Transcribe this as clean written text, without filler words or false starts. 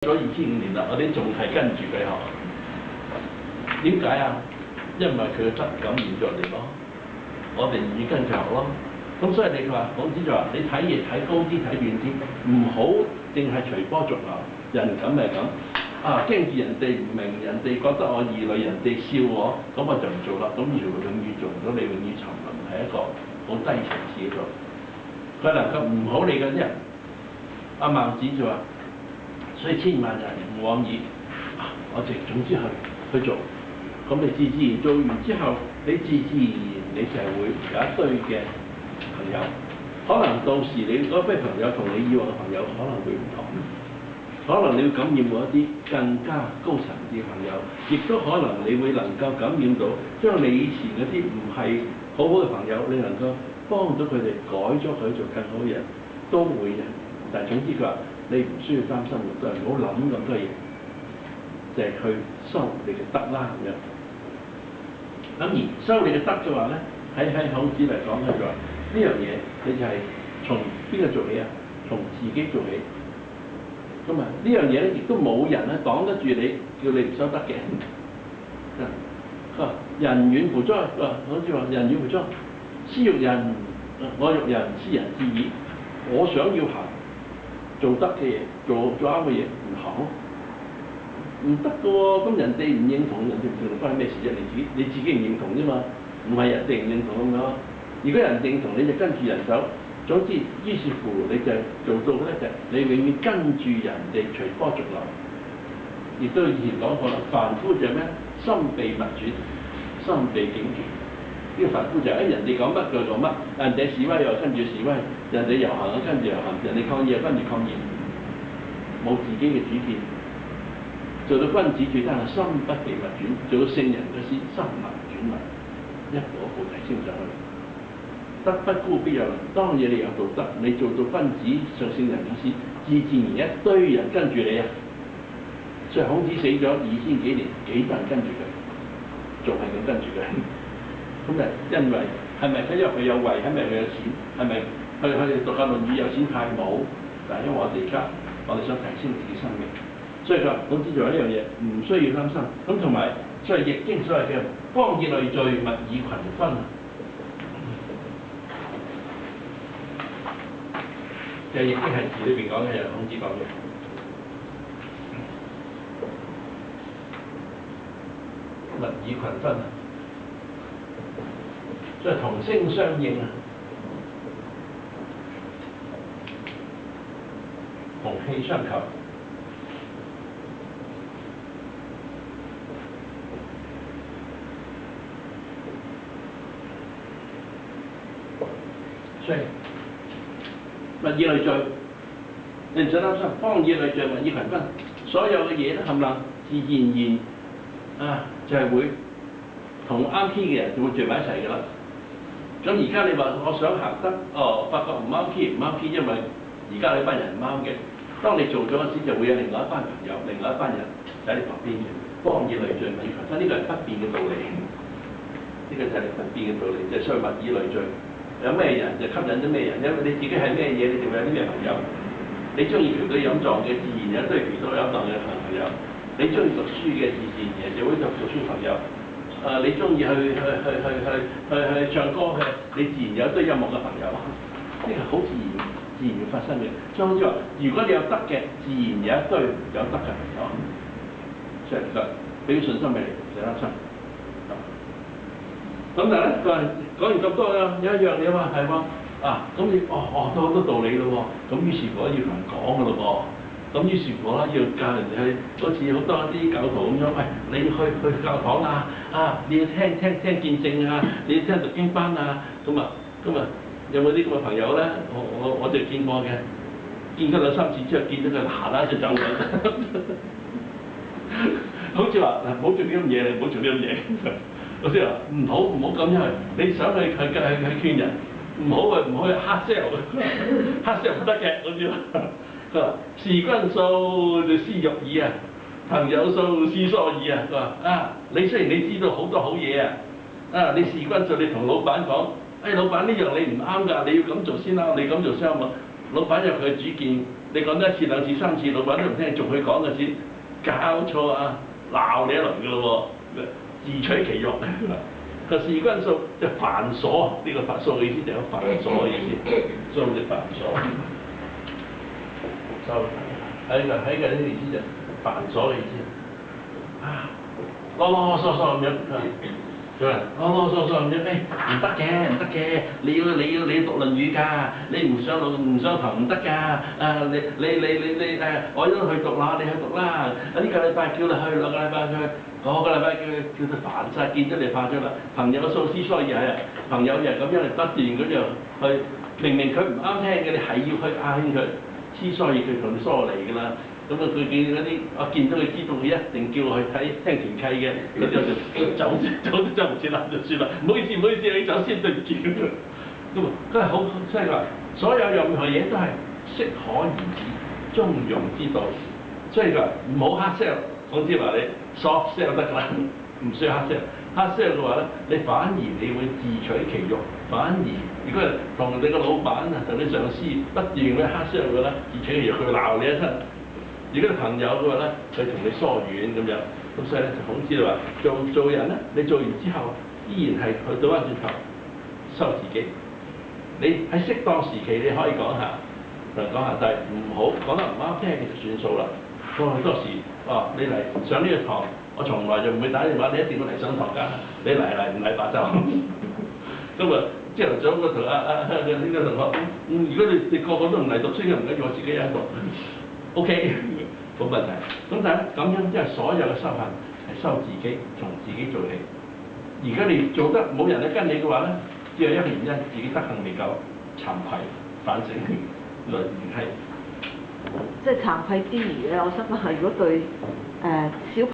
咗25年啦，我哋仲係跟住佢學。點解啊？因為佢嘅質感染咗嚟咯，我哋要跟佢學咯。咁所以你話孔子就話：你睇嘢睇高啲，睇遠啲，唔好淨係隨波逐流。人咁咪咁啊，驚住人哋唔明，人哋覺得我異類，人哋笑我，咁我就唔做啦。咁而永遠做唔到，你永遠沉淪喺一個好低層次嗰度。佢能夠唔好理嗰啲人，阿孟子就話。所以千萬人唔往矣，我哋總之去做，咁你自然做完之後，你自然你就係會有一堆嘅朋友，可能到時你嗰堆朋友同你以往嘅朋友可能會唔同，可能你會感染到一啲更加高層次嘅朋友，亦都可能你會能夠感染到將你以前嗰啲唔係好好嘅朋友，你能夠幫到佢哋改咗佢做更好嘅人，都會嘅。但係總之佢話。你唔需要擔心嘅，都係唔好諗咁多嘢，就係去修你嘅德啦咁樣。咁而修你嘅德嘅話咧，喺孔子嚟講咧就話呢樣嘢，你就係從邊個做起啊？從自己做起。咁啊呢樣嘢咧，亦都冇人咧擋得住你，叫你唔修德嘅。佢話人遠乎哉？好似話人遠乎哉？斯欲人，我欲人，斯人至矣。我想要行。做得嘅嘢，做啱嘅嘢唔行，唔得嘅喎。咁人哋唔認同，人哋唔認同關你咩事啫？你自己唔認同啫嘛，唔係人哋唔認同咁樣。如果人認同，你就跟住人走。總之，於是乎你就做到咧，就你永遠跟住人哋隨波逐流。亦都以前講過啦，凡夫就係咩？心被物轉，心被境轉。呢個凡夫就係人哋講乜就講乜，人哋示威又跟住示威，人哋遊行又跟住遊行，人哋抗議又跟住抗議，冇自己嘅主見。做到君子最單係心不被物轉，做到聖人嘅先心物轉物，一步一步提升上去。德不孤必有鄰，當然你有道德，你做到君子上聖人嘅先，自然一堆人跟住你啊！所以孔子死咗2000幾年，幾多人跟住佢，仲係咁跟住佢。咁誒，因為係咪因為佢有位，係咪佢有錢，係咪去讀下《論語》有錢派冇？但係因為我哋而家我哋想提升自己生命，所以佢話孔子就話呢樣嘢唔需要擔心。咁同埋所以《易經》所謂嘅方以類聚，物以群分。就係《易經》係字裏邊講嘅，由孔子講嘅。物以群分。所以同聲相應啊，同氣相求。所以物以類聚，你唔使擔心。方以類聚，物以群分。所有嘅嘢都冚唪唥自然啊，就係會同啱 key 嘅人就會聚埋一齊㗎啦。咁而家你話我想行得，發覺唔啱 key，因為而家呢班人唔啱嘅。當你做咗嗰時，就會有另外一班朋友，另外一班人喺你旁邊嘅。方以類聚，物以群分，呢個係不變嘅道理。呢個就係不變嘅道理，就係所謂物以類聚。有咩人就吸引咗咩人，因為你自己係咩嘢，你就會有啲咩朋友。你中意嫖賭飲蕩嘅，自然有堆嫖賭飲蕩嘅朋友。你中意讀書嘅，自然就會有讀書朋友。你中意去唱歌嘅，你自然有一堆音樂嘅朋友，呢個好自然會發生嘅。所以好似話，如果你有德嘅，自然有一堆有德嘅朋友，所以其實俾啲信心俾你，唔使擔心。咁但係咧，佢話講完咁多啦，有一樣嘢話係喎，咁你都好多道理咯喎，咁於是乎要同人講嘅咯噃。咁於是乎啦，要教人哋去，好似好多啲教徒咁樣，喂，你要去教堂你要聽見證啊，你要聽讀經班啊，咁啊，有冇啲咁嘅朋友咧？我就見過嘅，見咗2、3次之後，見到佢嗱就走咗，好似話唔好做呢咁嘢，你唔好做呢咁嘢。老師話唔好咁樣，你想去勸人，唔好去hard sell，hard sell 唔得嘅，老師話。佢話：事君數就思欲矣啊，朋友數思疏矣啊。佢話你雖然你知道好多好嘢你事君數你同老闆講，老闆呢樣你唔啱㗎，你要咁做先啦，你咁做先好嘛。老闆有佢嘅主見，你講得一次兩次三次，老闆都唔聽，仲去講嗰時搞錯啊，鬧你一輪㗎咯喎，自取其辱。個事關數就繁瑣，呢、個繁瑣嘅意思就有繁瑣嘅意思，數就繁瑣。就喺個呢個意思就繁瑣嘅意思。啊，囉囉嗦嗦咁樣，佢話囉囉嗦嗦咁樣，唔得嘅，你要讀論語㗎，你唔上堂唔得㗎，你我都去讀啦，你去讀啦，呢個禮拜叫你去，兩個禮拜去。嗰個禮拜叫佢煩晒，見咗你怕咗啦。朋友嘅數之所以係朋友又咁樣嚟不斷咁樣去，明明佢唔啱聽嘅，你係要去嗌佢，之所以佢同你疏離㗎啦。咁啊，佢見嗰啲我見到佢知道，佢一定叫我去睇聽團契嘅，嗰啲就走都走唔切啦，就算啦。唔好意思，你走先對唔住。咁啊，真係好犀利話，所有任何嘢都係適可而止，中庸之道。所以佢話唔好黑 sell。總之話你 soft sell 得㗎啦，唔需要 hard sell。hard sell 嘅話咧，你反而你會自取其辱。反而如果係同你個老闆啊，同你上司不斷咁 hard sell 嘅咧，自取其辱，佢會鬧你一身。如果係朋友嘅話咧，佢同你疏遠咁樣。咁所以咧，就孔子就話做人咧，你做完之後依然係去倒翻轉頭收自己。你喺適當時期你可以講下，但係唔好講得唔啱聽嘅就算數啦。好多時你嚟上呢個堂，我從來就唔會打電話，你一定要嚟上堂㗎。你嚟唔嚟白就。咁啊，朝頭早個同呢個同學，如果你個個都唔嚟讀書嘅，唔緊要，我自己喺度 ，OK， 冇問題。咁但係咁樣即係所有嘅修行係修自己，從自己做起。而家你做得冇人去跟你嘅話咧，只有一個原因，自己德行未夠，慚愧反省論係。即係慚愧之餘咧，我想問下，如果對小